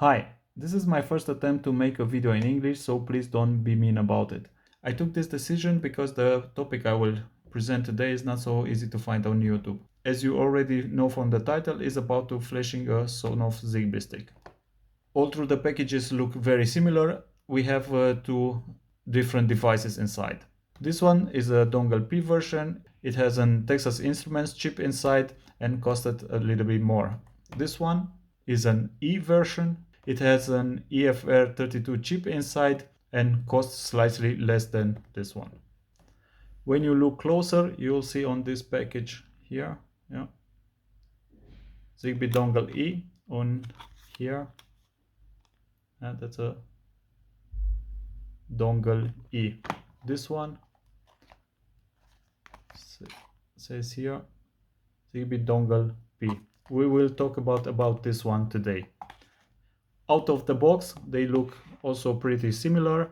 Hi, this is my first attempt to make a video in English, so please don't be mean about it. I took this decision because the topic I will present today is not so easy to find on YouTube. As you already know from the title, is about to flashing a Sonoff Zigbee stick. Although the packages look very similar, we have two different devices inside. This one is a Dongle-P version. It has an Texas Instruments chip inside and costed a little bit more. This one is an E version. It has an EFR32 chip inside and costs slightly less than this one. When you look closer, you'll see on this package here, Zigbee Dongle-E on here. And that's a Dongle-E. This one says here Zigbee Dongle-P. We will talk about this one today. Out of the box, they look also pretty similar.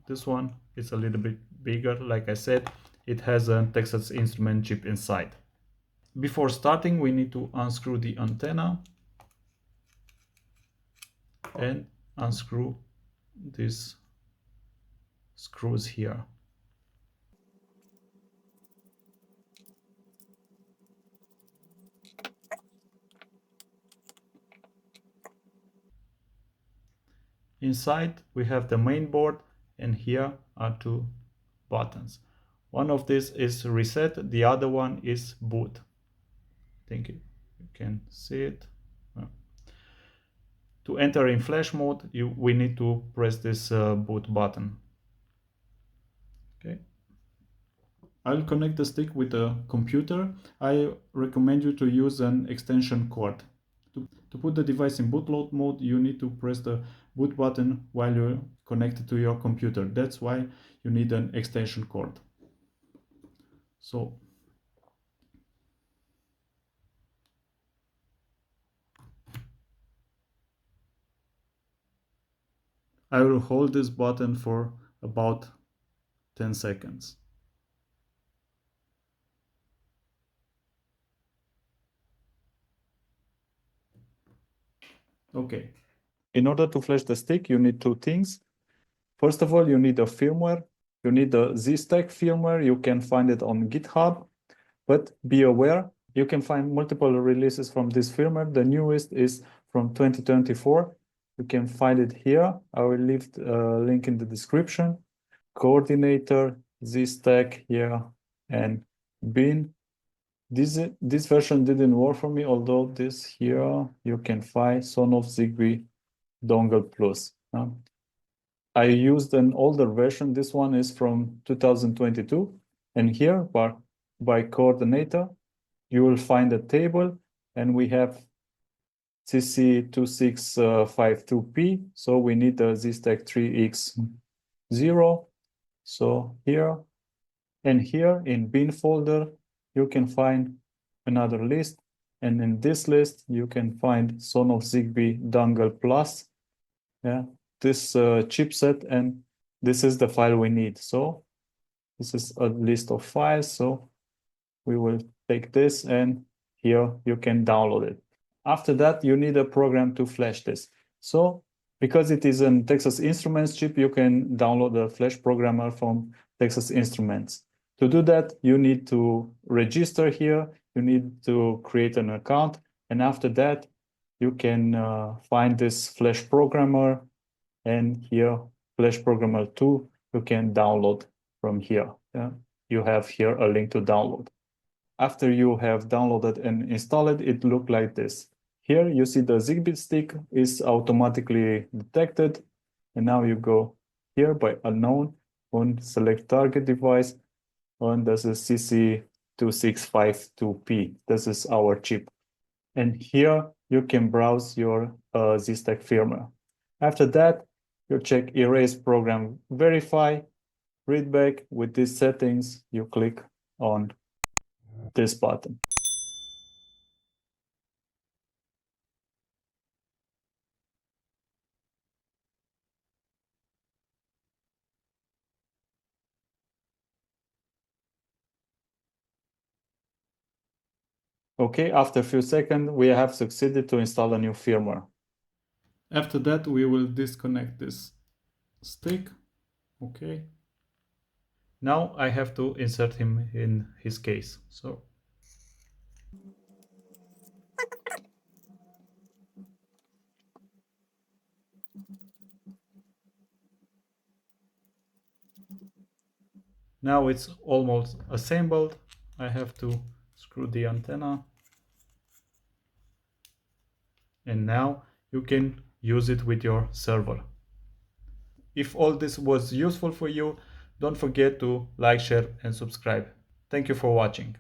This one is a little bit bigger. Like I said, it has a Texas Instrument chip inside. Before starting, we need to unscrew the antenna and unscrew these screws here. Inside we have the main board, and here are two buttons. One of these is reset, the other one is boot. I think you can see it. To enter in flash mode, we need to press this boot button. Okay. I'll connect the stick with a computer. I recommend you to use an extension cord. To put the device in bootloader mode, you need to press the boot button while you're connected to your computer. That's why you need an extension cord. So I will hold this button for about 10 seconds. Okay. In order to flash the stick, you need two things. First of all, you need a firmware. You need the Z-Stack firmware. You can find it on GitHub, but be aware, you can find multiple releases from this firmware. The newest is from 2024. You can find it here. I will leave a link in the description. Coordinator, Z-Stack here, and bin. This version didn't work for me, although this here you can find Sonoff Zigbee Dongle Plus. I used an older version. This one is from 2022. And here by coordinator, you will find a table, and we have CC2652P. So we need the Z-Stack 3X0. So here and here in bin folder, you can find another list. And in this list, you can find Sonoff Zigbee Dongle Plus. This chipset, and this is the file we need. So this is a list of files. So we will take this, and here you can download it. After that, you need a program to flash this. So because it is a Texas Instruments chip, you can download the flash programmer from Texas Instruments. To do that, you need to register here. You need to create an account. And after that, you can find this flash programmer. And here, Flash Programmer 2, you can download from here. You have here a link to download. After you have downloaded and installed it, it looks like this. Here you see the Zigbee stick is automatically detected. And now you go here by unknown on select target device. And this is CC2652P. This is our chip. And here you can browse your Z-Stack firmware. After that, you check Erase Program Verify, read back. With these settings, you click on this button. Okay, after a few seconds, we have succeeded to install a new firmware. After that, we will disconnect this stick. Okay. Now I have to insert him in his case. So now it's almost assembled. I have to screw the antenna. And now you can use it with your server. If all this was useful for you, don't forget to like, share, and subscribe. Thank you for watching.